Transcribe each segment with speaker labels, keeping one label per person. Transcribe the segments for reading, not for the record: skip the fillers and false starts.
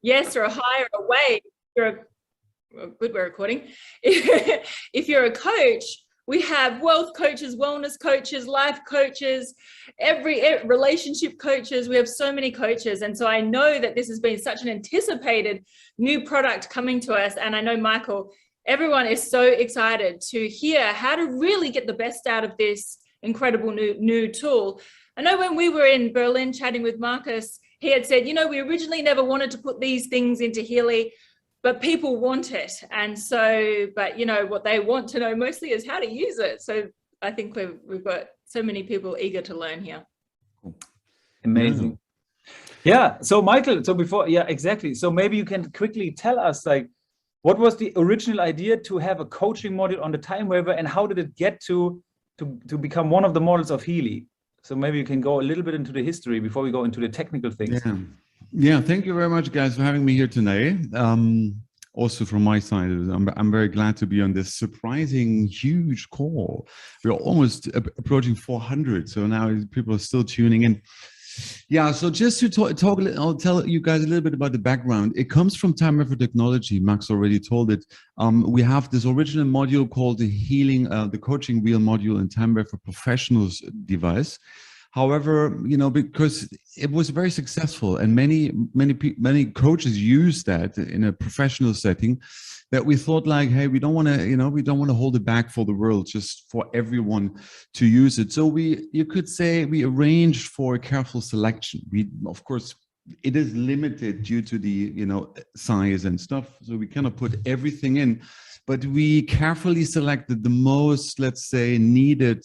Speaker 1: yes, or a high or a way. Good, we're recording. If you're a coach, we have wealth coaches, wellness coaches, life coaches, every relationship coaches. We have so many coaches. And so I know that this has been such an anticipated new product coming to us. And I know, Michael, everyone is so excited to hear how to really get the best out of this incredible new tool. I know when we were in Berlin chatting with Marcus, he had said, we originally never wanted to put these things into Healy, but people want it. And so, but what they want to know mostly is how to use it. So I think we've got so many people eager to learn here.
Speaker 2: Amazing. Yeah. So Michael, exactly. So maybe you can quickly tell us, like, what was the original idea to have a coaching module on the time waiver, and how did it get to become one of the models of Healy? So maybe you can go a little bit into the history before we go into the technical things.
Speaker 3: Yeah, thank you very much, guys, for having me here tonight. Also from my side, I'm very glad to be on this surprising, huge call. We're almost approaching 400, so now people are still tuning in. Yeah, so just to talk, I'll tell you guys a little bit about the background. It comes from Time Wafer Technology. Max already told it. We have this original module called the coaching wheel module in Time Wafer Professionals device. However, because it was very successful and many coaches use that in a professional setting, that we thought, like, hey, we don't want to hold it back for the world, just for everyone to use it. So you could say we arranged for a careful selection. Of course, it is limited due to the size and stuff, so we cannot put everything in, but we carefully selected the most, let's say, needed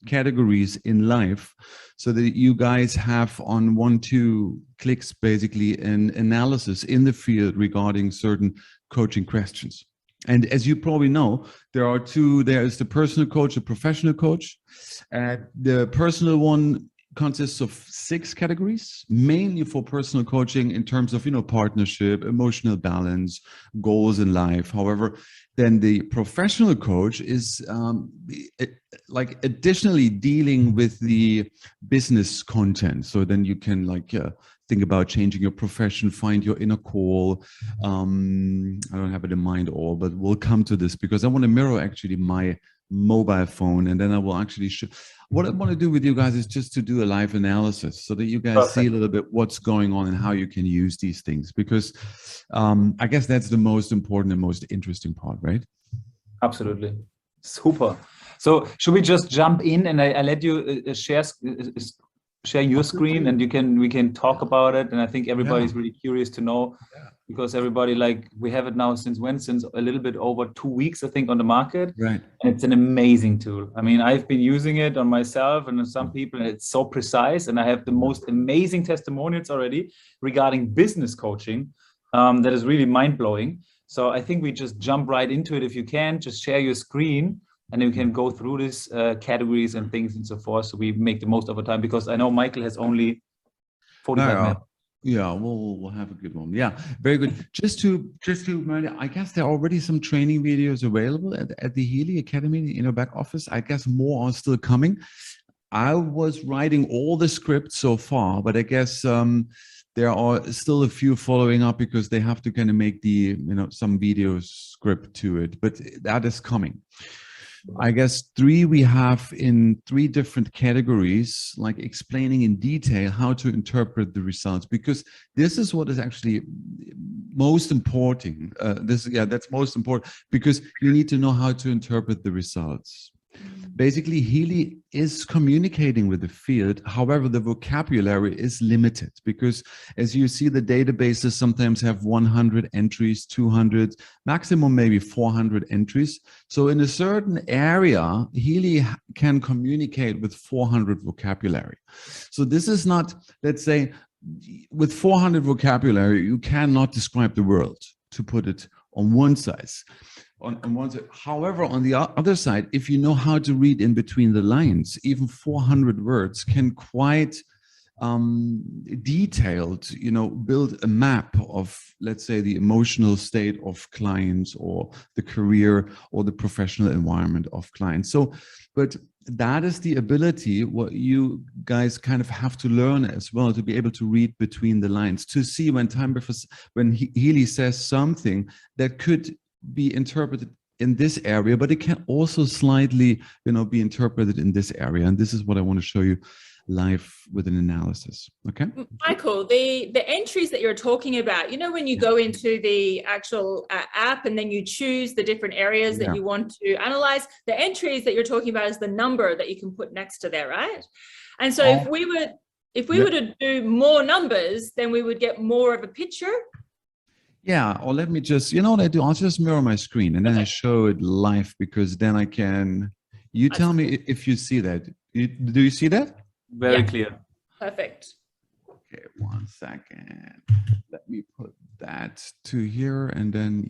Speaker 3: categories in life, so that you guys have on 1-2 clicks basically an analysis in the field regarding certain coaching questions. And as you probably know, there is the personal coach, the professional coach. The personal one consists of 6 categories, mainly for personal coaching in terms of partnership, emotional balance, goals in life. However, then the professional coach is like additionally dealing with the business content. So then you can think about changing your profession, find your inner call. I don't have it in mind all, but we'll come to this because I want to mirror actually my mobile phone, and then I will actually what I want to do with you guys is just to do a live analysis so that you guys see a little bit what's going on and how you can use these things, because I guess that's the most important and most interesting part, right?
Speaker 2: Absolutely. Super. So should we just jump in, and I let you share your screen, and we can talk about it. And I think everybody's really curious to know, because everybody, we have it now since a little bit over 2 weeks, I think, on the market.
Speaker 3: Right.
Speaker 2: And it's an amazing tool. I mean, I've been using it on myself and on some people, and it's so precise. And I have the most amazing testimonials already regarding business coaching that is really mind-blowing. So I think we just jump right into it. If you can, just share your screen, and then we can go through these categories and things and so forth. So we make the most of our time, because I know Michael has only 45 minutes.
Speaker 3: Yeah, we'll have a good one. Yeah, very good. Just to, I guess there are already some training videos available at the Healy Academy in our back office. I guess more are still coming. I was writing all the scripts so far, but I guess there are still a few following up, because they have to kind of make the some video script to it. But that is coming. I guess we have in 3 different categories, like explaining in detail how to interpret the results, because this is what is actually most important. That's most important, because you need to know how to interpret the results. Basically, Healy is communicating with the field. However, the vocabulary is limited, because as you see, the databases sometimes have 100 entries, 200, maximum maybe 400 entries. So in a certain area, Healy can communicate with 400 vocabulary. So this is not, let's say, with 400 vocabulary, you cannot describe the world, to put it on one side. On one side. However, on the other side, if you know how to read in between the lines, even 400 words can quite detailed, build a map of, let's say, the emotional state of clients, or the career or the professional environment of clients. So, but that is the ability what you guys kind of have to learn as well, to be able to read between the lines, to see when Healy says something that could be interpreted in this area, but it can also slightly, be interpreted in this area. And this is what I want to show you live with an analysis. Okay,
Speaker 1: Michael, the entries that you're talking about, when you go into the actual app and then you choose the different areas that you want to analyze, the entries that you're talking about is the number that you can put next to there, right? And so if we were to do more numbers, then we would get more of a picture.
Speaker 3: Yeah, or let me just, what I do? I'll just mirror my screen and then I show it live, because then I can, you tell me if you see that. Do you see that?
Speaker 2: Very clear.
Speaker 1: Perfect.
Speaker 3: Okay, 1 second. Let me put that to here and then,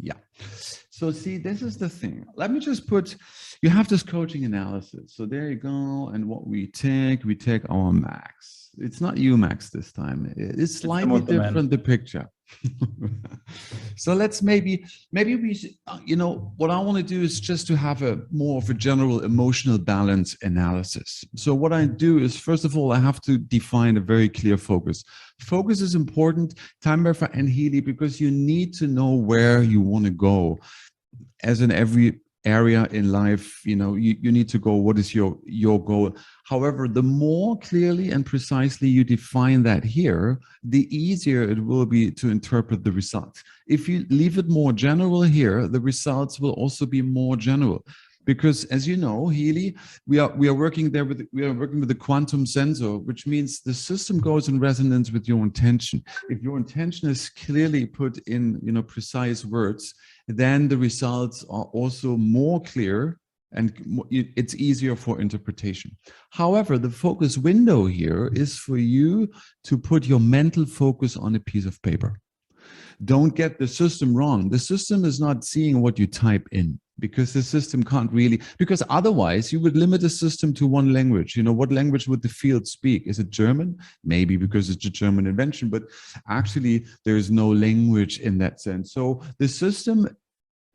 Speaker 3: So see, this is the thing. Let me just put, you have this coaching analysis. So there you go. And what we take our max. It's not you, Max, this time. It's slightly different, the picture. So let's maybe we should, what I want to do is just to have a more of a general emotional balance analysis. So what I do is, first of all, I have to define a very clear focus. Focus is important, Timberfer and Healy, because you need to know where you want to go. As in every area in life, you need to go, what is your goal? However, the more clearly and precisely you define that here, the easier it will be to interpret the results. If you leave it more general here, the results will also be more general. Because as you know, Healy, we are working there with the quantum sensor, which means the system goes in resonance with your intention. If your intention is clearly put in, precise words, then the results are also more clear and it's easier for interpretation. However, the focus window here is for you to put your mental focus on a piece of paper. Don't get the system wrong. The system is not seeing what you type in, because the system can't really, because otherwise you would limit the system to one language. What language would the field speak? Is it German? Maybe because it's a German invention, but actually there is no language in that sense. So the system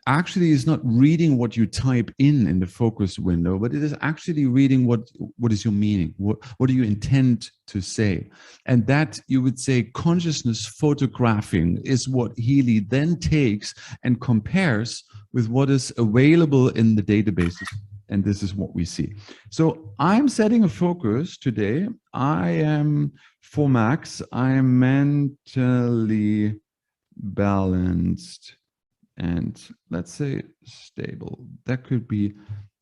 Speaker 3: actually is not reading what you type in the focus window, but it is actually reading what is your meaning, what do you intend to say. And that, you would say, consciousness photographing is what Healy then takes and compares with what is available in the databases. And this is what we see. So I'm setting a focus today. I am, for Max, I am mentally balanced and, let's say, stable. That could be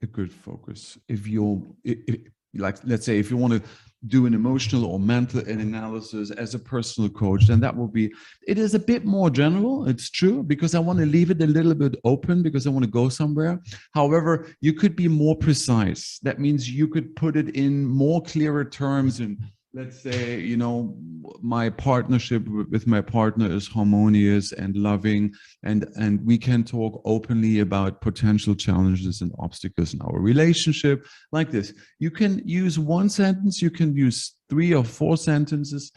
Speaker 3: a good focus. If let's say, if you want to do an emotional or mental analysis as a personal coach, then that will be, it is a bit more general. It's true, because I want to leave it a little bit open, because I want to go somewhere. However, you could be more precise. That means you could put it in more clearer terms. And let's say, my partnership with my partner is harmonious and loving, and we can talk openly about potential challenges and obstacles in our relationship, like this. You can use one sentence, you can use 3 or 4 sentences,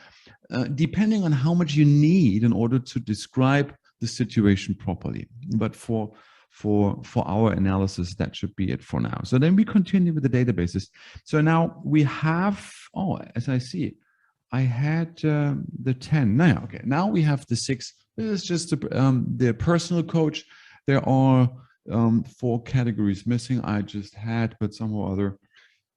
Speaker 3: depending on how much you need in order to describe the situation properly. But for our analysis, that should be it for now. So then we continue with the databases. So now we have, as I see, I had the 10. Now, okay, now we have the 6. This is just the personal coach. There are 4 categories missing. I just had, but somehow or other,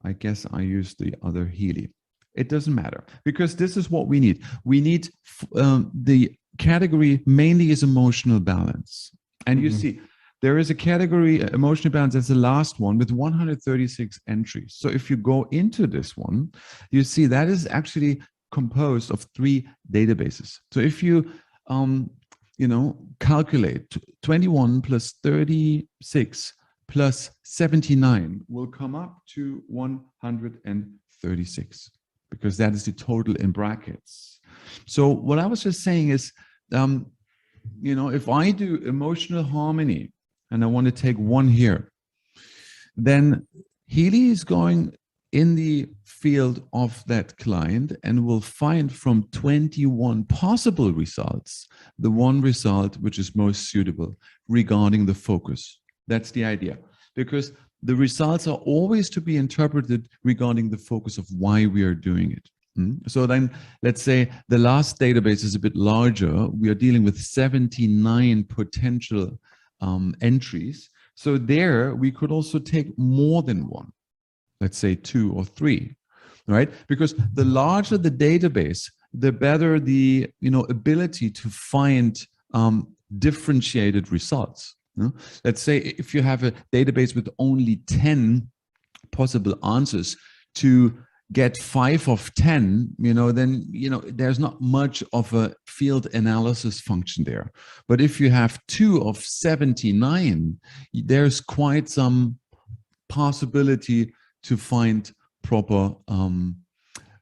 Speaker 3: I guess I used the other Healy. It doesn't matter, because this is what we need. We need the category mainly is emotional balance. And you see, there is a category, emotional balance, that's the last one, with 136 entries. So if you go into this one, you see that is actually composed of 3 databases. So if you, calculate 21 plus 36 plus 79 will come up to 136, because that is the total in brackets. So what I was just saying is, if I do emotional harmony, and I want to take 1 here, then Healy is going in the field of that client and will find from 21 possible results, the one result which is most suitable regarding the focus. That's the idea. Because the results are always to be interpreted regarding the focus of why we are doing it. So then let's say the last database is a bit larger. We are dealing with 79 potential entries. So there we could also take more than one, let's say 2 or 3, right? Because the larger the database, the better the ability to find differentiated results. Let's say if you have a database with only 10 possible answers, to get 5 of 10, then there's not much of a field analysis function there. But if you have 2 of 79, there's quite some possibility to find proper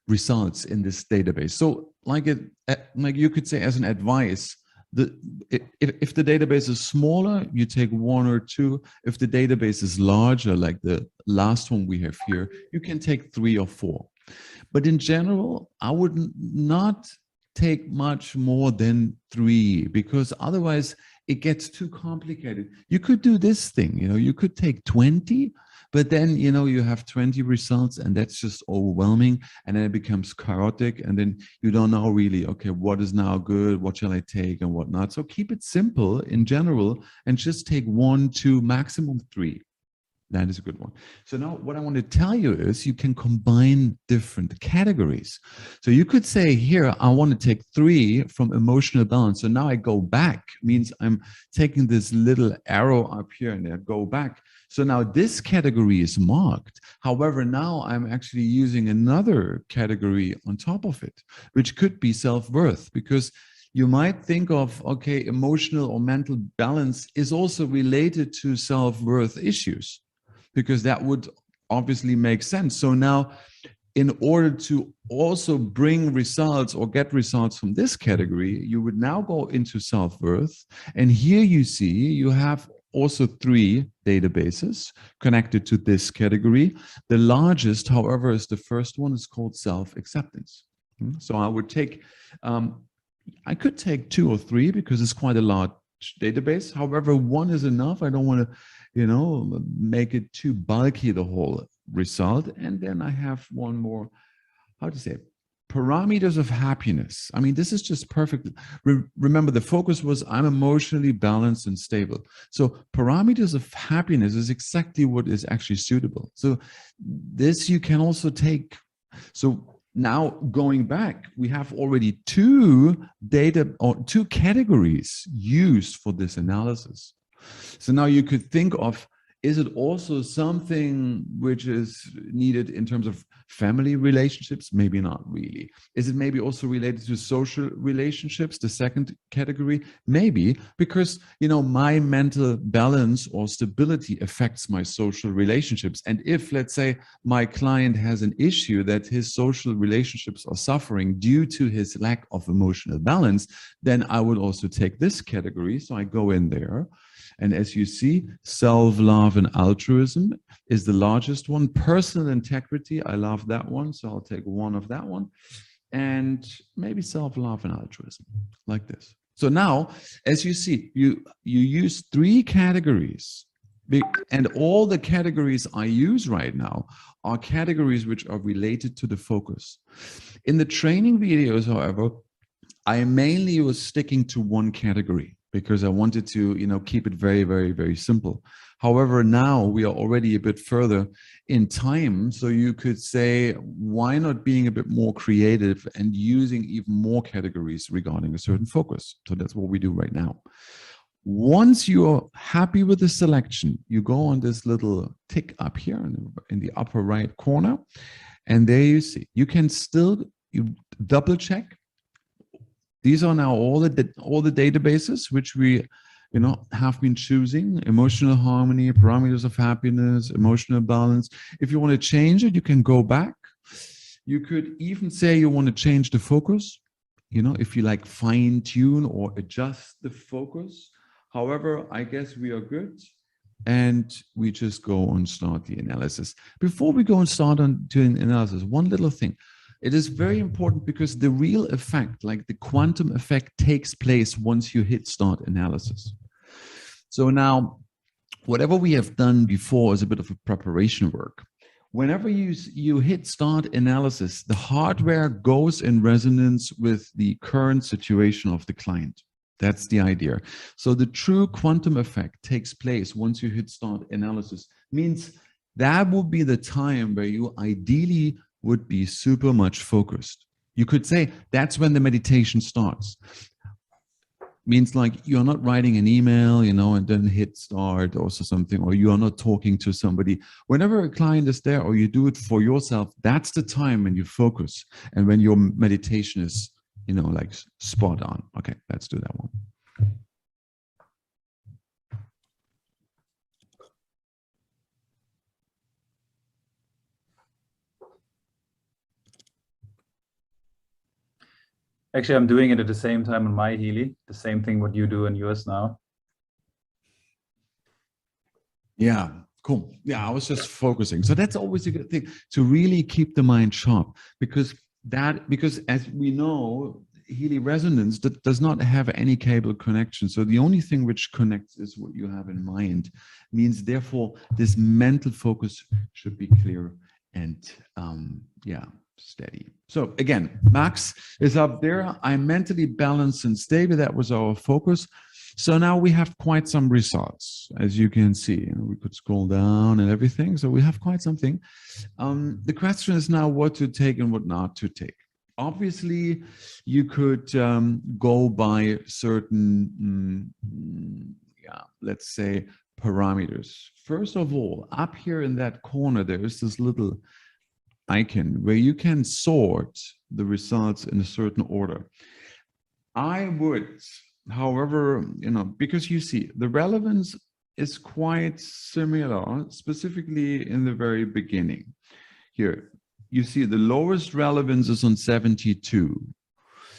Speaker 3: results in this database. So like you could say as an advice, if the database is smaller, you take 1 or 2. If the database is larger, like the last one we have here, you can take 3 or 4. But in general, I would not take much more than 3, because otherwise it gets too complicated. You could do this thing, you could take 20, but then, you have 20 results, and that's just overwhelming. And then it becomes chaotic. And then you don't know really, okay, what is now good? What shall I take and whatnot? So keep it simple in general and just take 1, 2, maximum 3. That is a good one. So now what I want to tell you is you can combine different categories. So you could say here, I want to take 3 from emotional balance. So now I go back, means I'm taking this little arrow up here and I go back. So now this category is marked. However, now I'm actually using another category on top of it, which could be self-worth, because you might think of, okay, emotional or mental balance is also related to self-worth issues, because that would obviously make sense. So now, in order to also bring results or get results from this category, you would now go into self-worth. And here you see you have also 3 databases connected to this category. The largest, however, is the first one. Is called self-acceptance. So I would take, I could take 2 or 3 because it's quite a large database. However, 1 is enough. I don't want to, make it too bulky, the whole result. And then I have one more, how to say it? Parameters of happiness. I mean, this is just perfect. Remember, the focus was I'm emotionally balanced and stable. So parameters of happiness is exactly what is actually suitable. So this you can also take. So now going back, we have already 2 data or 2 categories used for this analysis. So now you could think of, is it also something which is needed in terms of family relationships? Maybe not really. Is it maybe also related to social relationships, the second category? Maybe, because, my mental balance or stability affects my social relationships. And if, let's say, my client has an issue that his social relationships are suffering due to his lack of emotional balance, then I would also take this category. So I go in there. And as you see, self-love and altruism is the largest one. Personal integrity, I love that one. So I'll take 1 of that one. And maybe self-love and altruism, like this. So now, as you see, you use 3 categories. And all the categories I use right now are categories which are related to the focus. In the training videos, however, I mainly was sticking to 1 category, because I wanted to, keep it very, very, very simple. However, now we are already a bit further in time. So you could say, why not being a bit more creative and using even more categories regarding a certain focus? So that's what we do right now. Once you're happy with the selection, you go on this little tick up here in the upper right corner. And there you see, you can still double check. These are now all the databases which we, have been choosing: emotional harmony, parameters of happiness, emotional balance. If you want to change it, you can go back. You could even say you want to change the focus, if you like fine tune or adjust the focus. However, I guess we are good. And we just go and start the analysis. Before we go and start on doing analysis, one little thing. It is very important, because the real effect, like the quantum effect, takes place once you hit start analysis. So now whatever we have done before is a bit of a preparation work. Whenever you hit start analysis, the hardware goes in resonance with the current situation of the client. That's the idea. So the true quantum effect takes place once you hit start analysis. Means that would be the time where you ideally would be super much focused. You could say that's when the meditation starts. Means like you're not writing an email, you know, and then hit start or something, or you are not talking to somebody. Whenever a client is there or you do it for yourself, that's the time when you focus and when your meditation is, you know, like spot on. Okay, let's do that one.
Speaker 2: Actually, I'm doing it at the same time on my Healy, the same thing what you do in yours now.
Speaker 3: Yeah, cool. Yeah, I was just focusing. So that's always a good thing, to really keep the mind sharp, because as we know, Healy resonance that does not have any cable connection. So the only thing which connects is what you have in mind. Means therefore this mental focus should be clear and yeah, steady. So again, Max is up there. I'm mentally balanced and stable. That was our focus. So now we have quite some results, as you can see. We could scroll down and everything. So we have quite something. The question is now what to take and what not to take. Obviously, you could go by certain, yeah, let's say parameters. First of all, up here in that corner, there is this little icon where you can sort the results in a certain order. I would, however, you know, because you see the relevance is quite similar, specifically in the very beginning. Here, you see the lowest relevance is on 72.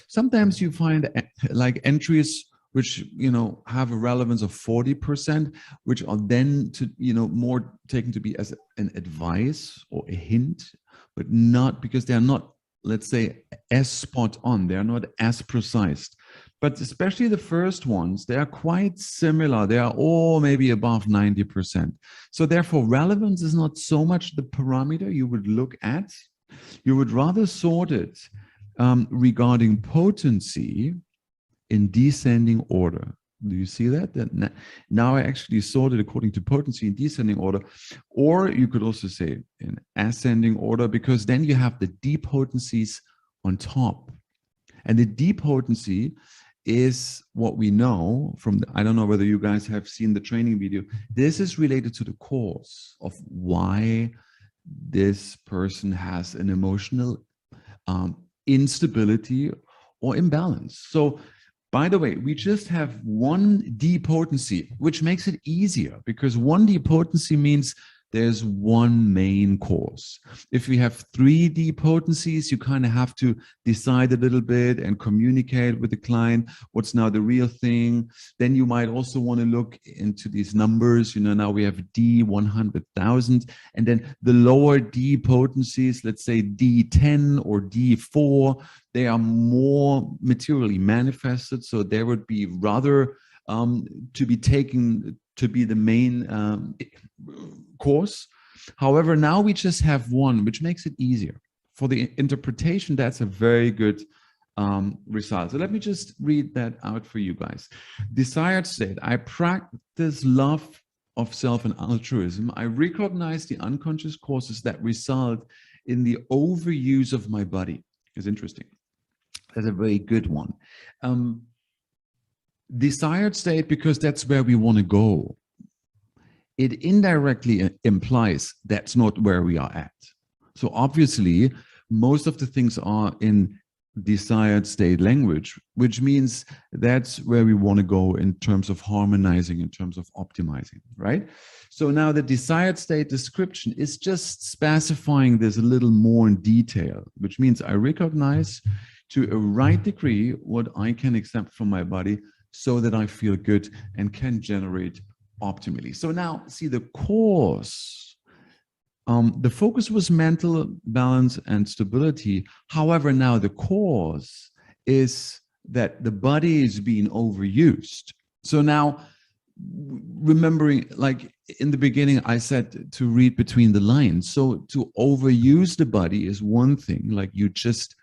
Speaker 3: Sometimes you find like entries which, you know, have a relevance of 40%, which are then to, you know, more taken to be as an advice or a hint, but not because they're not, let's say, as spot on. They're not as precise. But especially the first ones, they are quite similar. They are all maybe above 90%. So therefore, relevance is not so much the parameter you would look at. You would rather sort it regarding potency in descending order. Do you see that? Now I actually sorted according to potency in descending order, or you could also say in ascending order, because then you have the depotencies on top. And the depotency is what we know from the, I don't know whether you guys have seen the training video. This is related to the cause of why this person has an emotional instability or imbalance. So, by the way, we just have one depotency, which makes it easier because one depotency means there's one main cause. If we have 3 depotencies, you kind of have to decide a little bit and communicate with the client what's now the real thing. Then you might also want to look into these numbers. You know, now we have D 100,000, and then the lower depotencies, let's say D10 or D4, they are more materially manifested. So there would be rather to be taken to be the main course. However, now we just have one, which makes it easier. For the interpretation, that's a very good result. So let me just read that out for you guys. Desired state: I practice love of self and altruism. I recognize the unconscious causes that result in the overuse of my body. It's interesting. That's a very good one. Desired state, because that's where we want to go. It indirectly implies that's not where we are at. So obviously, most of the things are in desired state language, which means that's where we want to go in terms of harmonizing, in terms of optimizing, right? So now the desired state description is just specifying this a little more in detail, which means I recognize to a right degree what I can accept from my body so that I feel good and can generate optimally. So now see the cause. The focus was mental balance and stability. However, now the cause is that the body is being overused. So now remembering, like in the beginning, I said to read between the lines. So to overuse the body is one thing, like you just,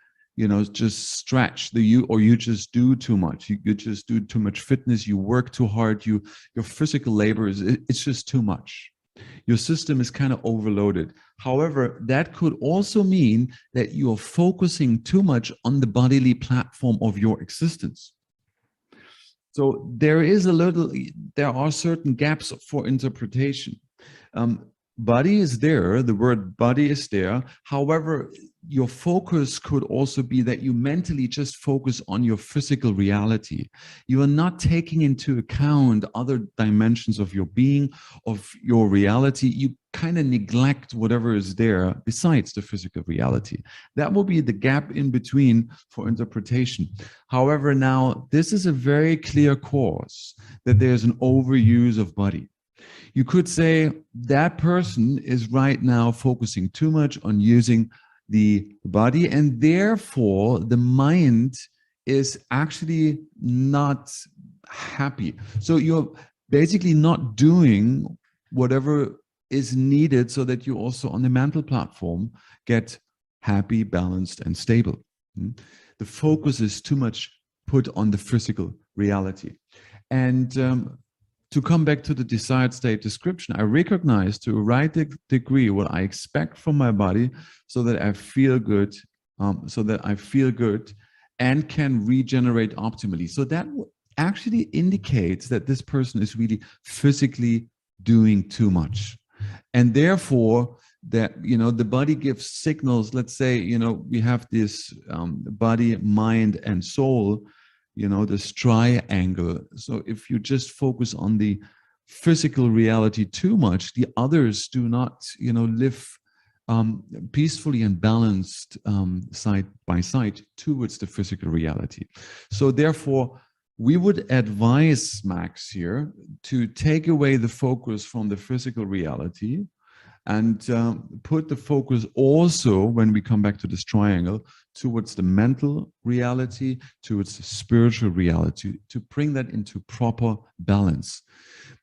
Speaker 3: just stretch or you just do too much. You just do too much fitness. You work too hard. Your physical labor it's just too much. Your system is kind of overloaded. However, that could also mean that you're focusing too much on the bodily platform of your existence. So there are certain gaps for interpretation. Body is there, the word body is there. However, your focus could also be that you mentally just focus on your physical reality. You are not taking into account other dimensions of your being, of your reality. You kind of neglect whatever is there besides the physical reality. That will be the gap in between for interpretation. However, now this is a very clear cause that there's an overuse of body. You could say that person is right now focusing too much on using the body, and therefore the mind is actually not happy. So you're basically not doing whatever is needed so that you also on the mental platform get happy, balanced, and stable. The focus is too much put on the physical reality. And to come back to the desired state description, I recognize to a right degree what I expect from my body so that I feel good, and can regenerate optimally. So that actually indicates that this person is really physically doing too much. And therefore, that, the body gives signals. Let's say, we have this body, mind, and soul, this triangle. So if you just focus on the physical reality too much, the others do not, live peacefully and balanced side by side towards the physical reality. So therefore, we would advise Max here to take away the focus from the physical reality and put the focus also, when we come back to this triangle, towards the mental reality, towards the spiritual reality, to bring that into proper balance.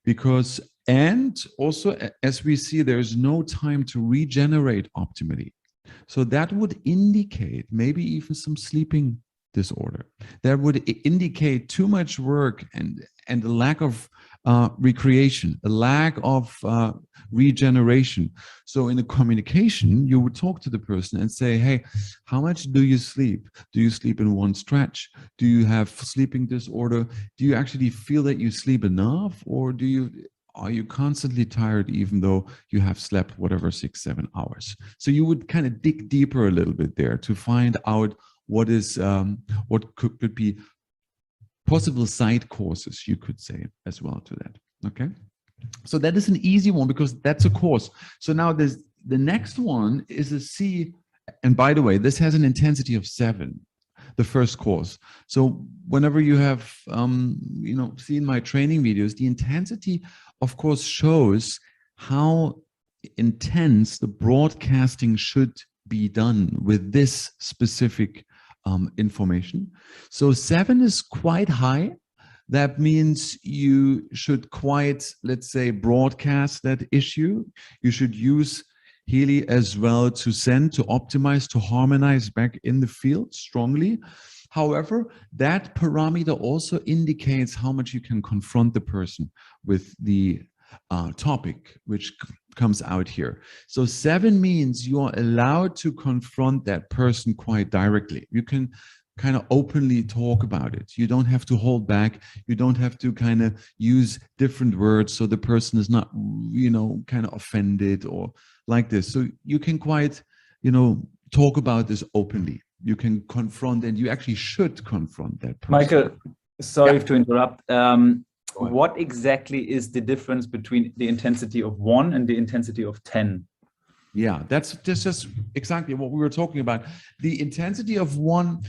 Speaker 3: Because, and also, as we see, there's no time to regenerate optimally. So that would indicate maybe even some sleeping disorder. That would indicate too much work and a lack of recreation, a lack of regeneration. So in the communication, you would talk to the person and say, hey, how much do you sleep? Do you sleep in one stretch? Do you have sleeping disorder? Do you actually feel that you sleep enough? Or are you constantly tired even though you have slept whatever 6-7 hours? So you would kind of dig deeper a little bit there to find out what could be possible side courses, you could say, as well to that. Okay, so that is an easy one because that's a course. So now the next one is a C, and by the way, this has an intensity of 7, the first course. So whenever you have seen my training videos, the intensity of course shows how intense the broadcasting should be done with this specific information. So 7 is quite high. That means you should quite, let's say, broadcast that issue. You should use Healy as well to send, to optimize, to harmonize back in the field strongly. However, that parameter also indicates how much you can confront the person with the topic which comes out here. So 7 means you are allowed to confront that person quite directly. You can kind of openly talk about it. You don't have to hold back. You don't have to kind of use different words so the person is not, kind of offended or like this. So you can quite, talk about this openly. You can confront, and you actually should confront that person.
Speaker 2: Michael, sorry to interrupt. What exactly is the difference between the intensity of 1 and the intensity of 10?
Speaker 3: Yeah, that's just exactly what we were talking about. The intensity of 1,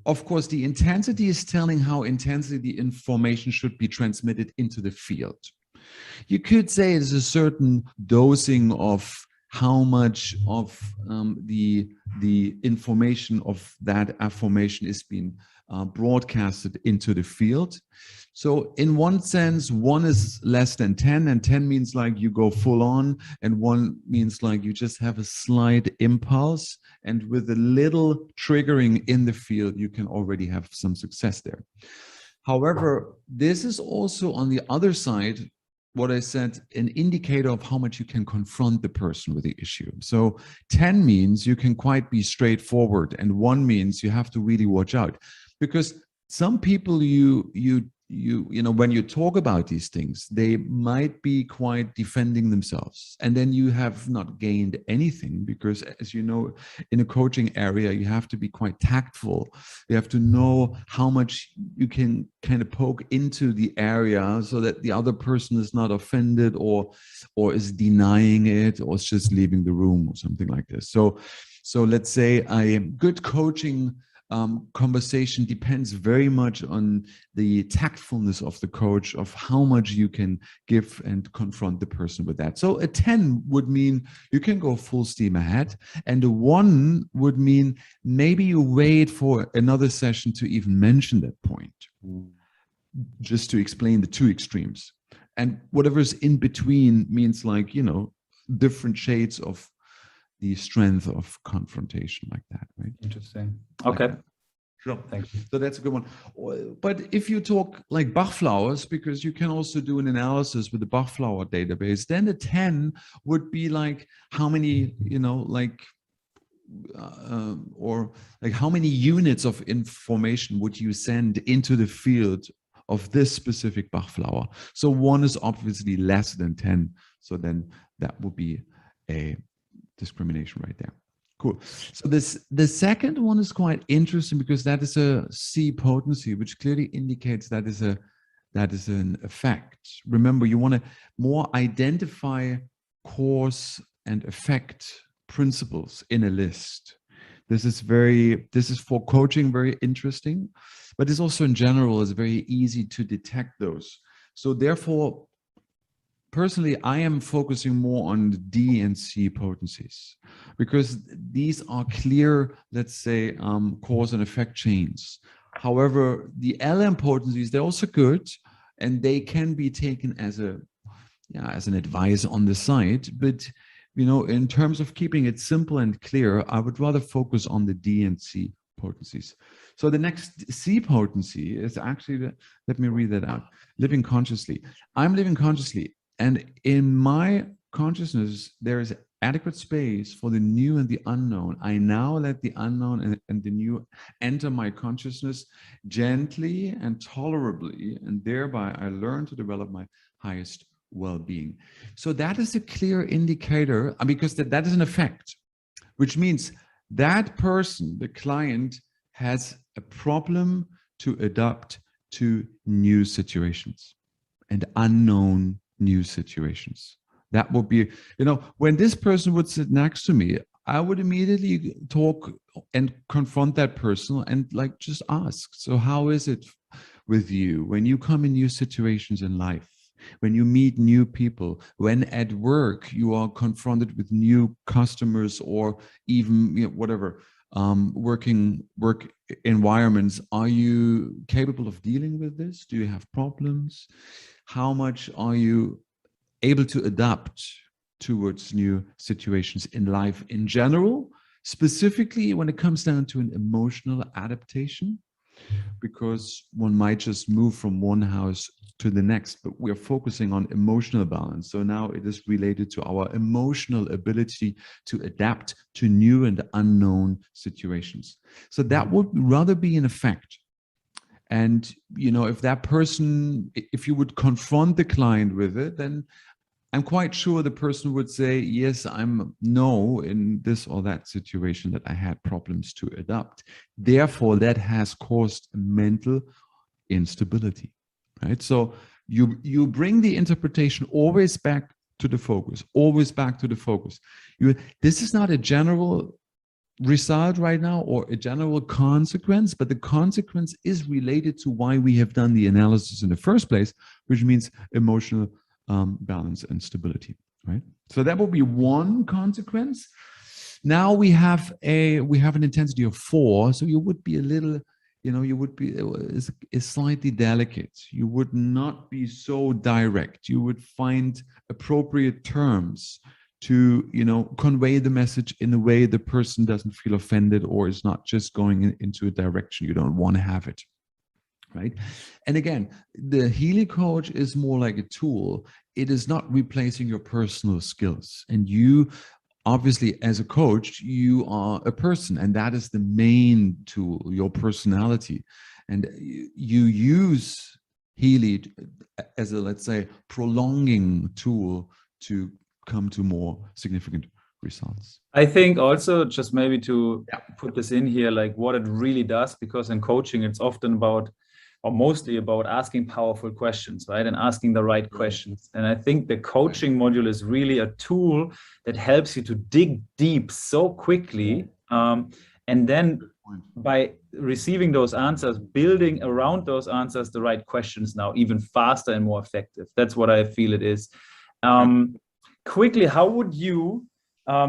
Speaker 3: of course, the intensity is telling how intensely the information should be transmitted into the field. You could say it's a certain dosing of how much of the information of that affirmation is being broadcasted into the field. So in one sense, 1 is less than 10, and 10 means like you go full on, and 1 means like you just have a slight impulse, and with a little triggering in the field, you can already have some success there. However, this is also on the other side, what I said, an indicator of how much you can confront the person with the issue. So 10 means you can quite be straightforward, and 1 means you have to really watch out, because some people you know, when you talk about these things, they might be quite defending themselves, and then you have not gained anything, because as you know, in a coaching area, you have to be quite tactful. You have to know how much you can kind of poke into the area so that the other person is not offended or is denying it, or is just leaving the room or something like this. So let's say a good coaching conversation depends very much on the tactfulness of the coach, of how much you can give and confront the person with that. So a 10 would mean you can go full steam ahead, and a 1 would mean maybe you wait for another session to even mention that point, just to explain the 2 extremes. And whatever's in between means, like, you know, different shades of the strength of confrontation, like that, right?
Speaker 2: Interesting. Okay.
Speaker 3: Like, sure.
Speaker 2: Thank you.
Speaker 3: So that's a good one. But if you talk like Bach flowers, because you can also do an analysis with the Bach flower database, then the 10 would be like how many, you know, like, or like how many units of information would you send into the field of this specific Bach flower? So 1 is obviously less than 10. So then that would be a discrimination right there. Cool. So the second one is quite interesting, because that is a C potency, which clearly indicates that is an effect. Remember, you want to more identify cause and effect principles in a list. This is for coaching very interesting, but it's also in general is very easy to detect those. So therefore, personally, I am focusing more on the D and C potencies, because these are clear, let's say, cause and effect chains. However, the LM potencies, they're also good, and they can be taken as an advice on the side. But, you know, in terms of keeping it simple and clear, I would rather focus on the D and C potencies. So the next C potency is actually, let me read that out. Living consciously. I'm living consciously. And in my consciousness, there is adequate space for the new and the unknown. I now let the unknown and the new enter my consciousness gently and tolerably, and thereby I learn to develop my highest well-being. So that is a clear indicator, because that is an effect, which means that person, the client, has a problem to adapt to new situations and unknown new situations. That would be, you know, when this person would sit next to me, I would immediately talk and confront that person and like just ask, so how is it with you when you come in new situations in life, when you meet new people, when at work you are confronted with new customers, or even, you know, whatever, work environments, are you capable of dealing with this? Do you have problems? How much are you able to adapt towards new situations in life in general, specifically when it comes down to an emotional adaptation? Because one might just move from one house to the next, but we're focusing on emotional balance. So now it is related to our emotional ability to adapt to new and unknown situations. So that would rather be an effect. And, you know, if that person, if you would confront the client with it, then I'm quite sure the person would say, yes, I'm no in this or that situation that I had problems to adapt. Therefore, that has caused mental instability, right? So you bring the interpretation always back to the focus, always back to the focus. This is not a general result right now or a general consequence, but the consequence is related to why we have done the analysis in the first place, which means emotional balance and stability. right? So that will be one consequence. Now we have an intensity of 4, so you would be a little, you would be is slightly delicate. You would not be so direct. You would find appropriate terms to, convey the message in a way the person doesn't feel offended or is not just going into a direction you don't want to have it. Right. And again, the Healy coach is more like a tool. It is not replacing your personal skills. And you, obviously, as a coach, you are a person, and that is the main tool, your personality. And you use Healy as a, let's say, prolonging tool to come to more significant results.
Speaker 2: I think also, just maybe to put this in here, like what it really does, because in coaching, it's often about, or mostly about, asking powerful questions, right? And asking the right questions. And I think the coaching module is really a tool that helps you to dig deep so quickly. And then by receiving those answers, building around those answers the right questions now even faster and more effective. That's what I feel it is. Quickly, how would you, I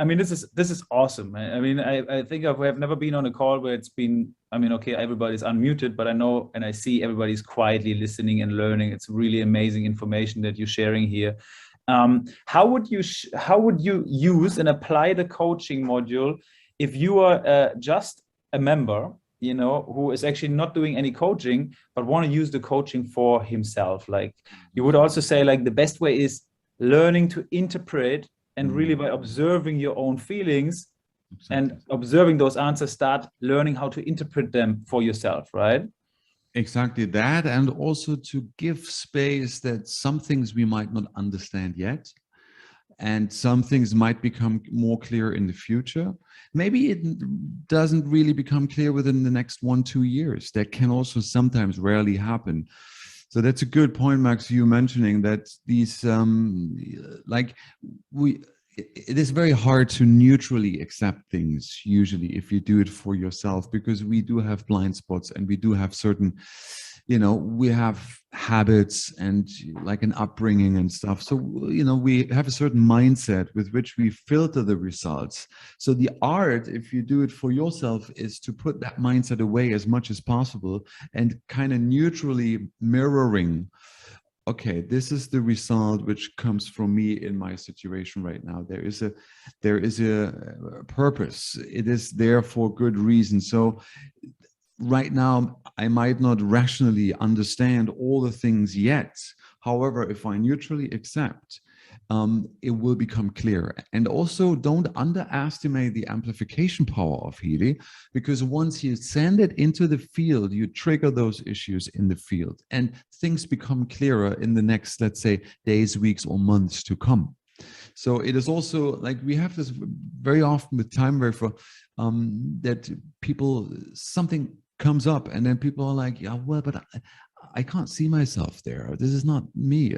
Speaker 2: mean, this is awesome. I think I have never been on a call where it's been, okay, everybody's unmuted, but I know and I see everybody's quietly listening and learning. It's really amazing information that you're sharing here. How would you use and apply the coaching module if you are just a member, who is actually not doing any coaching, but want to use the coaching for himself? Like, you would also say, like, the best way is learning to interpret, and really by observing your own feelings and observing those answers, start learning how to interpret them for yourself, right?
Speaker 3: Exactly that. And also to give space that some things we might not understand yet, and some things might become more clear in the future. Maybe it doesn't really become clear within the next 1-2 years. That can also sometimes rarely happen. So that's a good point, Max, you mentioning that these, it is very hard to neutrally accept things usually if you do it for yourself, because we do have blind spots and we do have certain, we have habits and like an upbringing and stuff. So, we have a certain mindset with which we filter the results. So the art, if you do it for yourself, is to put that mindset away as much as possible and kind of neutrally mirroring, okay, this is the result which comes from me in my situation right now. There is a purpose. It is there for good reason. So right now, I might not rationally understand all the things yet. However, if I neutrally accept, it will become clear. And also, don't underestimate the amplification power of Healy, because once you send it into the field, you trigger those issues in the field, and things become clearer in the next, let's say, days, weeks, or months to come. So it is also like we have this very often with time where that people, something comes up and then people are like, yeah, well, but I can't see myself there. This is not me.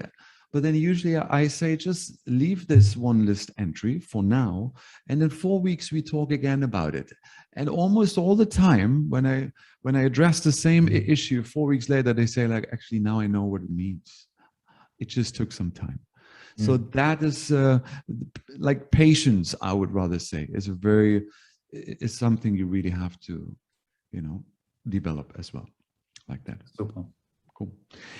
Speaker 3: But then usually I say, just leave this one list entry for now. And in 4 weeks, we talk again about it. And almost all the time when I address the same issue 4 weeks later, they say, like, actually, now I know what it means. It just took some time. So that is like patience, I would rather say, is something you really have to, develop as well, like that.
Speaker 2: Super.
Speaker 3: Cool.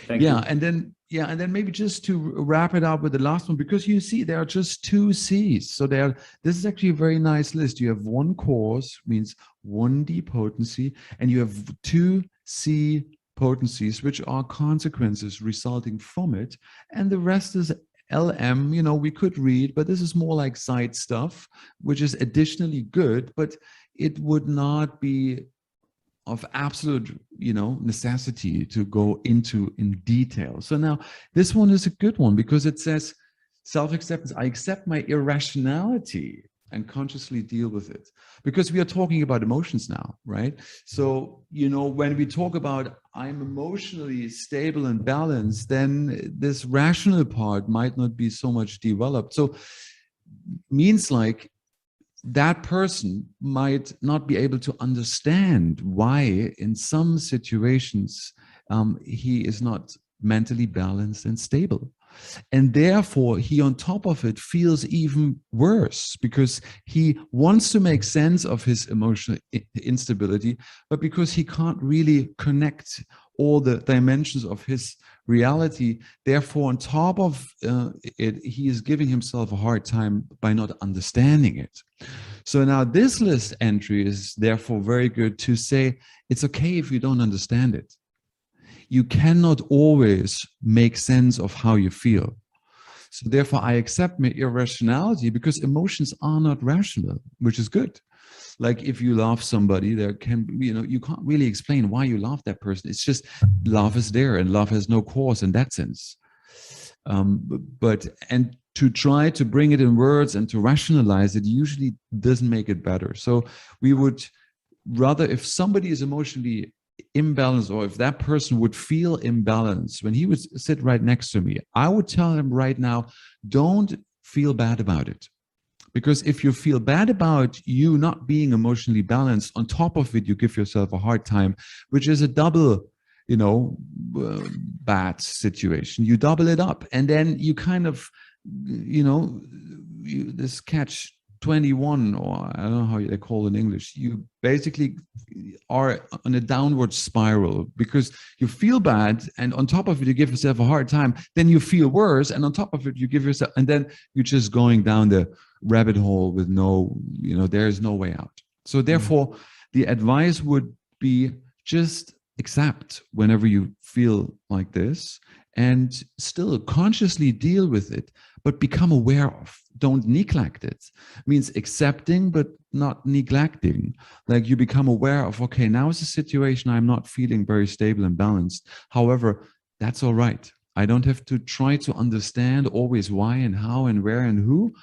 Speaker 2: Thank you.
Speaker 3: And then maybe just to wrap it up with the last one, because you see there are just 2 C's. So this is actually a very nice list. You have 1 cause, means 1 D potency, and you have 2 C potencies, which are consequences resulting from it. And the rest is LM, we could read, but this is more like side stuff, which is additionally good, but it would not be of absolute, necessity to go into in detail. So now this one is a good one because it says self-acceptance. I accept my irrationality and consciously deal with it, because we are talking about emotions now, right? So, when we talk about I'm emotionally stable and balanced, then this rational part might not be so much developed. So means like that person might not be able to understand why in some situations he is not mentally balanced and stable. And therefore, he on top of it feels even worse because he wants to make sense of his emotional instability, but because he can't really connect all the dimensions of his reality, therefore, on top of it, he is giving himself a hard time by not understanding it. So now this list entry is therefore very good to say, it's okay if you don't understand it. You cannot always make sense of how you feel. So therefore, I accept my irrationality because emotions are not rational, which is good. Like if you love somebody, there can be, you can't really explain why you love that person. It's just love is there and love has no cause in that sense. And to try to bring it in words and to rationalize it usually doesn't make it better. So we would rather, if somebody is emotionally imbalanced, or if that person would feel imbalanced when he would sit right next to me, I would tell him right now, don't feel bad about it. Because if you feel bad about you not being emotionally balanced, on top of it, you give yourself a hard time, which is a double, bad situation. You double it up, and then you kind of, this catch 21, or I don't know how they call it in English, you basically are on a downward spiral because you feel bad, and on top of it, you give yourself a hard time, then you feel worse, and on top of it, you give yourself, and then you're just going down the rabbit hole with no, there is no way out. So therefore, the advice would be just accept whenever you feel like this and still consciously deal with it, but become aware of. Don't neglect it. It means accepting, but not neglecting. Like you become aware of, okay, now is a situation I'm not feeling very stable and balanced. However, that's all right. I don't have to try to understand always why and how and where and who.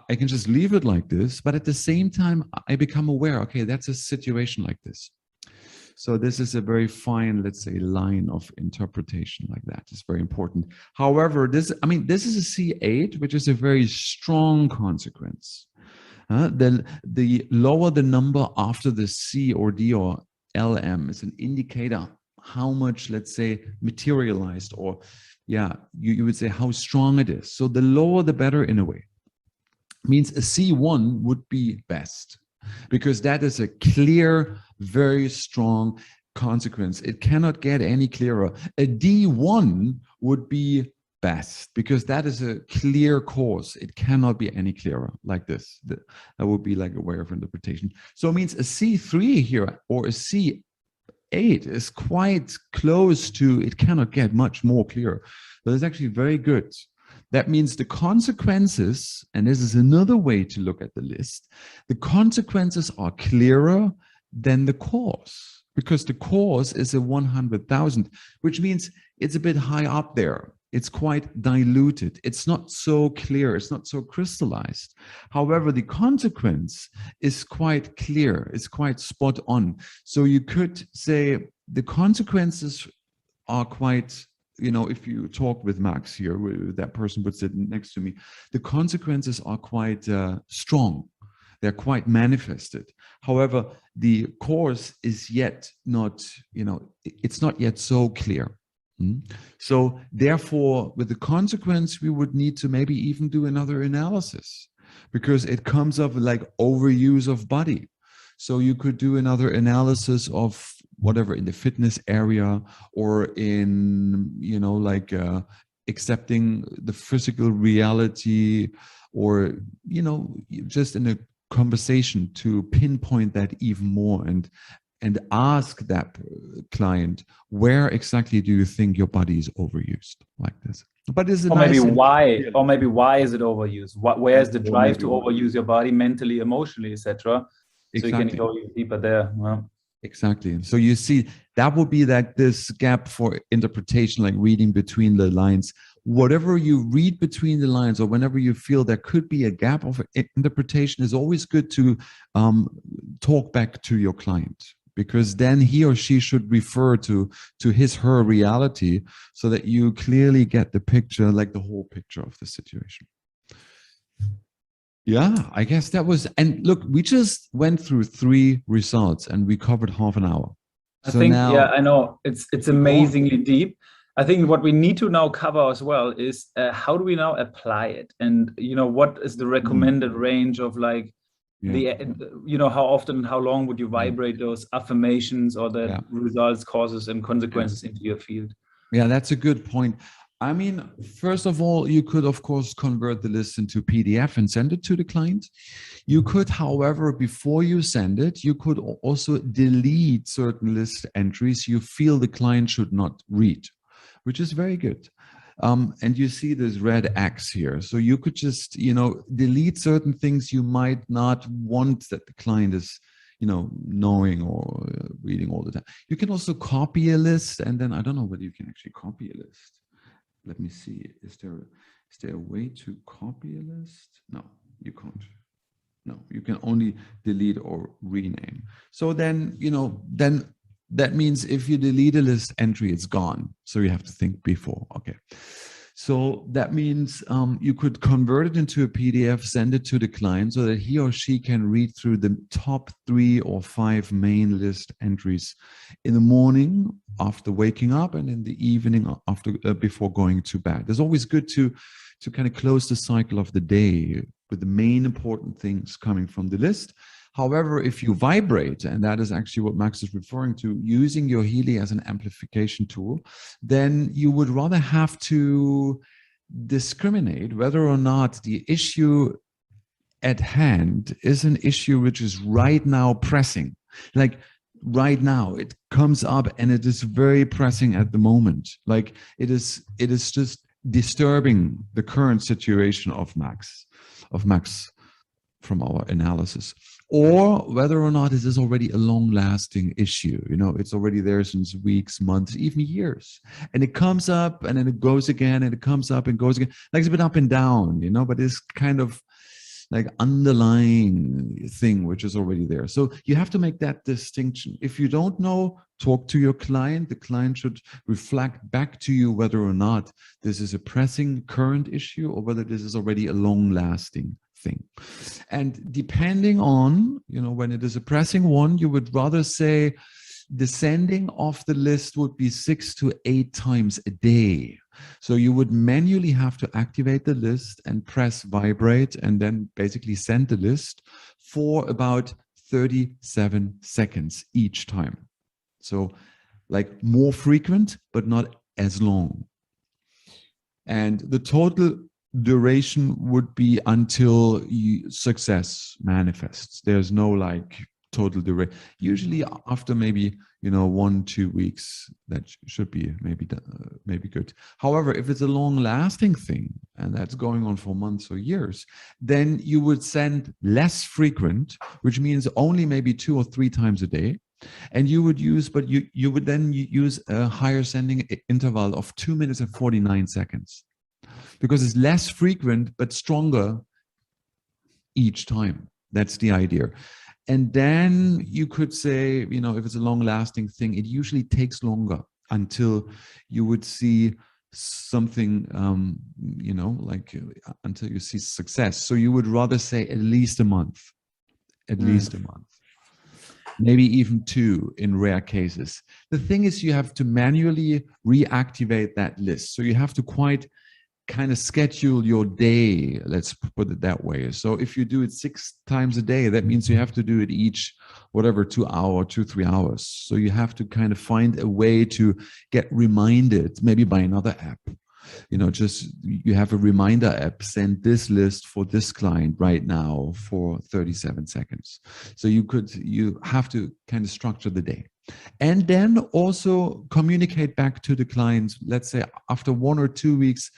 Speaker 3: I can just leave it like this. But at the same time, I become aware, okay, that's a situation like this. So this is a very fine, let's say, line of interpretation like that. It's very important. However, this is a C8, which is a very strong consequence. The lower the number after the C or D or LM is an indicator how much, let's say, materialized, or you would say how strong it is. So the lower, the better in a way. Means a C1 would be best, because that is a clear, very strong consequence. It cannot get any clearer. A D1 would be best, because that is a clear cause. It cannot be any clearer like this. That would be like a way of interpretation. So it means a C3 here, or a C8 is quite close to, it cannot get much more clear. But it's actually very good. That means the consequences, and this is another way to look at the list, the consequences are clearer than the cause, because the cause is a 100,000, which means it's a bit high up there. It's quite diluted. It's not so clear. It's not so crystallized. However, the consequence is quite clear. It's quite spot on. So you could say the consequences are quite, if you talk with Max here, that person would sit next to me, the consequences are quite strong. They're quite manifested. However, the cause is yet not, it's not yet so clear. So therefore, with the consequence, we would need to maybe even do another analysis, because it comes up like overuse of body. So you could do another analysis of whatever in the fitness area, or in, accepting the physical reality, or, just in a conversation to pinpoint that even more, and ask that client, where exactly do you think your body is overused like this? But is it
Speaker 2: maybe why is it overused? Where is the drive to overuse your body mentally, emotionally, etc.? So you can go deeper there. Well,
Speaker 3: exactly. So you see, that would be like this gap for interpretation, like reading between the lines. Whatever you read between the lines, or whenever you feel there could be a gap of interpretation, is always good to talk back to your client, because then he or she should refer to her reality, so that you clearly get the picture, like the whole picture of the situation. Yeah, I guess that was, and look, we just went through 3 results and we covered half an hour.
Speaker 2: I think, I know it's amazingly deep. I think what we need to now cover as well is how do we now apply it, and what is the recommended range of like how often, how long would you vibrate those affirmations or the results, causes, and consequences into your field?
Speaker 3: Yeah, that's a good point. I mean, first of all, you could, of course, convert the list into PDF and send it to the client. You could, however, before you send it, you could also delete certain list entries you feel the client should not read, which is very good. And you see this red X here. So you could just, delete certain things you might not want that the client is, knowing or reading all the time. You can also copy a list, and then I don't know whether you can actually copy a list. Let me see. Is there a way to copy a list? No, you can't. No, you can only delete or rename. So then, then that means if you delete a list entry, it's gone. So you have to think before. Okay. So that means you could convert it into a PDF, send it to the client so that he or she can read through the top 3 or 5 main list entries in the morning after waking up, and in the evening after before going to bed. It's always good to kind of close the cycle of the day with the main important things coming from the list. However, if you vibrate, and that is actually what Max is referring to, using your Healy as an amplification tool, then you would rather have to discriminate whether or not the issue at hand is an issue which is right now pressing. Like right now, it comes up and it is very pressing at the moment. Like it is just disturbing the current situation of Max from our analysis, or whether or not this is already a long-lasting issue. It's already there since weeks, months, even years, and it comes up and then it goes again, and it comes up and goes again. Like it's been up and down, but it's kind of like underlying thing which is already there. So you have to make that distinction. If you don't know, talk to your client. The client should reflect back to you whether or not this is a pressing current issue or whether this is already a long-lasting thing. And depending on, when it is a pressing one, you would rather say the sending of the list would be 6 to 8 times a day. So you would manually have to activate the list and press vibrate and then basically send the list for about 37 seconds each time. So like more frequent, but not as long. And the total duration would be until success manifests. There's no like total duration. Usually after maybe 1-2 weeks, that should be maybe good. However, if it's a long-lasting thing and that's going on for months or years, then you would send less frequent, which means only maybe 2 or 3 times a day. And you would use, but you would then use a higher sending interval of 2 minutes and 49 seconds. Because it's less frequent, but stronger each time. That's the idea. And then you could say, if it's a long-lasting thing, it usually takes longer until you would see something, until you see success. So you would rather say at least a month, maybe even 2 in rare cases. The thing is, you have to manually reactivate that list. So you have to quite kind of schedule your day, let's put it that way. So if you do it 6 times a day, that means you have to do it each, 2-3 hours. So you have to kind of find a way to get reminded, maybe by another app. You have a reminder app, send this list for this client right now for 37 seconds. So you have to kind of structure the day. And then also communicate back to the clients, let's say after 1 or 2 weeks,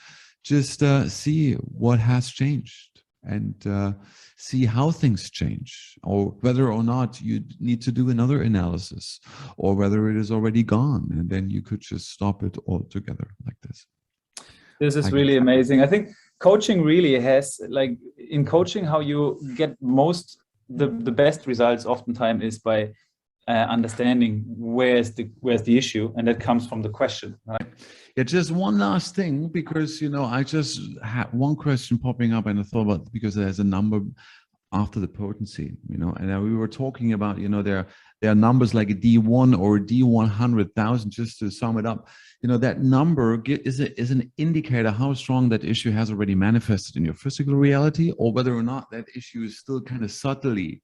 Speaker 3: just see what has changed and see how things change, or whether or not you need to do another analysis, or whether it is already gone, and then you could just stop it altogether like this.
Speaker 2: This is really amazing. I think coaching really has, like in coaching, how you get the best results oftentimes is by understanding where's the issue, and that comes from the question, right?
Speaker 3: Yeah, just one last thing, because I just had one question popping up, and I thought about, because there's a number after the potency, you know. And we were talking about, you know, there are numbers like a D1 or a D100,000, just to sum it up. You know, that number is an indicator how strong that issue has already manifested in your physical reality, or whether or not that issue is still kind of subtly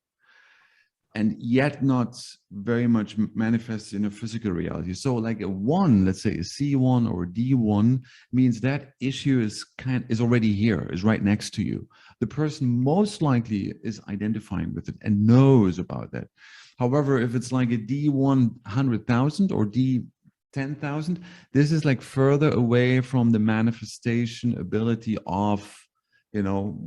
Speaker 3: and yet not very much manifested in a physical reality. So like a 1, let's say a C1 or a D1, means that issue is already here, is right next to you. The person most likely is identifying with it and knows about that. However, if it's like a D100,000 or D10,000, this is like further away from the manifestation ability of, you know,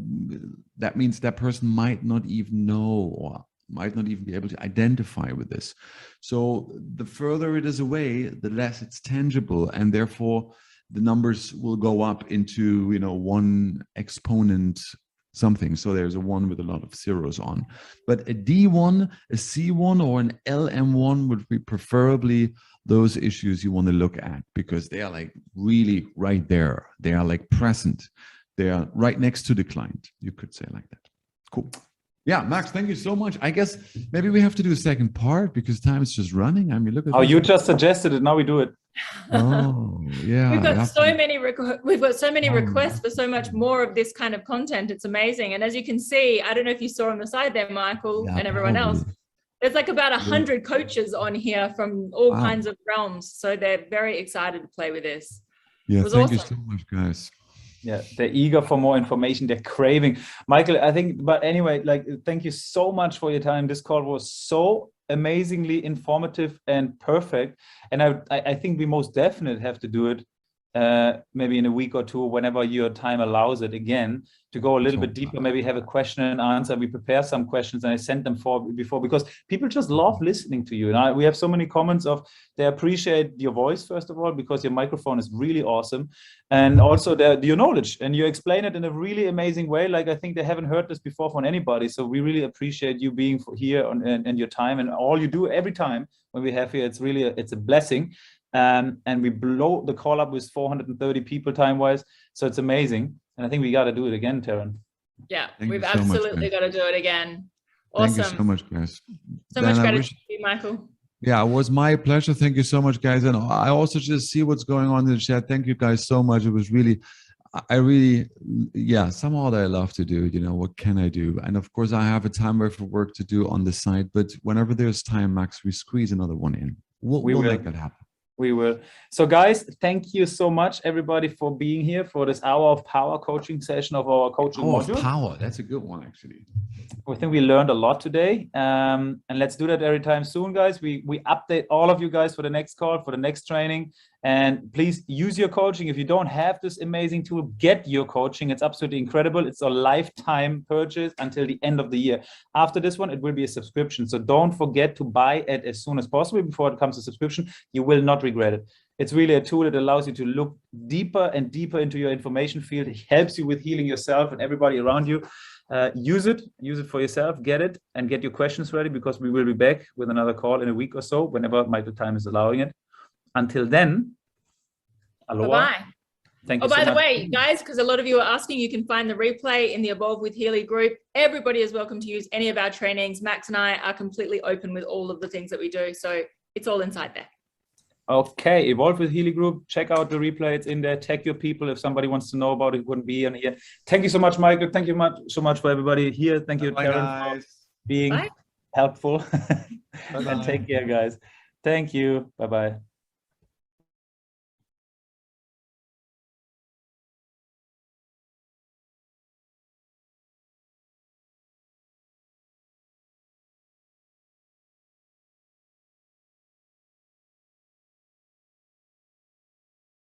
Speaker 3: that means that person might not even know or might not even be able to identify with this. So the further it is away, the less it's tangible, and therefore the numbers will go up into, you know, 1 exponent something. So there's a 1 with a lot of zeros on. But a D1, a C1, or an LM1 would be preferably those issues you want to look at, because they are like really right there. They are like present. They are right next to the client. You could say like that. Cool. Yeah, Max, thank you so much. I guess maybe we have to do a second part because time is just running. I mean, look at
Speaker 2: Oh, you just suggested it. Now we do it.
Speaker 3: Oh, yeah.
Speaker 1: We've got so many requests for so much more of this kind of content. It's amazing. And as you can see, I don't know if you saw on the side there, Michael, and everyone else, there's like about 100 coaches on here from all kinds of realms. So they're very excited to play with this.
Speaker 3: Yeah, thank you so much, guys.
Speaker 2: Yeah, they're eager for more information. They're craving. Michael, I think, but anyway, like, thank you so much for your time. This call was so amazingly informative and perfect. And I think we most definitely have to do it maybe in a week or two, whenever your time allows it again, to go a little bit deeper, maybe have a question and answer. We prepare some questions and I sent them before, because people just love listening to you. And we have so many comments of they appreciate your voice, first of all, because your microphone is really awesome. And also your knowledge, and you explain it in a really amazing way. Like, I think they haven't heard this before from anybody. So we really appreciate you being here and your time and all you do every time when we have here. It's really, it's a blessing. And we blow the call up with 430 people time-wise. So it's amazing. And I think we got to do it again, Taryn.
Speaker 1: Yeah, we've absolutely got to do it again. Awesome.
Speaker 3: Thank you so much, guys.
Speaker 1: So much gratitude to you, Michael.
Speaker 3: Yeah, it was my pleasure. Thank you so much, guys. And I also just see what's going on in the chat. Thank you guys so much. It was really, somehow that I love to do, you know, what can I do? And of course I have a time for work to do on the side, but whenever there's time, Max, we squeeze another one in. We'll make that happen.
Speaker 2: We will. So guys, thank you so much, everybody, for being here for this hour of power coaching session of our coaching module.
Speaker 3: Power, that's a good one, actually.
Speaker 2: I think we learned a lot today. And let's do that every time soon, guys. We update all of you guys for the next call, for the next training. And please use your coaching. If you don't have this amazing tool, get your coaching. It's absolutely incredible. It's a lifetime purchase until the end of the year. After this one, it will be a subscription. So don't forget to buy it as soon as possible before it comes to subscription. You will not regret it. It's really a tool that allows you to look deeper and deeper into your information field. It helps you with healing yourself and everybody around you. Use it for yourself, get it, and get your questions ready, because we will be back with another call in a week or so, whenever the time is allowing it. Until then, aloha.
Speaker 1: Bye-bye.
Speaker 2: Thank you
Speaker 1: so much.
Speaker 2: By the
Speaker 1: way, guys, because a lot of you are asking, you can find the replay in the Evolve with Healy group. Everybody is welcome to use any of our trainings. Max and I are completely open with all of the things that we do. So it's all inside there.
Speaker 2: Okay, Evolve with Healy group. Check out the replay. It's in there. Tag your people if somebody wants to know about it. Wouldn't be in here. Thank you so much, Michael. Thank you so much for everybody here. Thank you, Taryn, for being helpful. And take care, guys. Thank you. Bye-bye.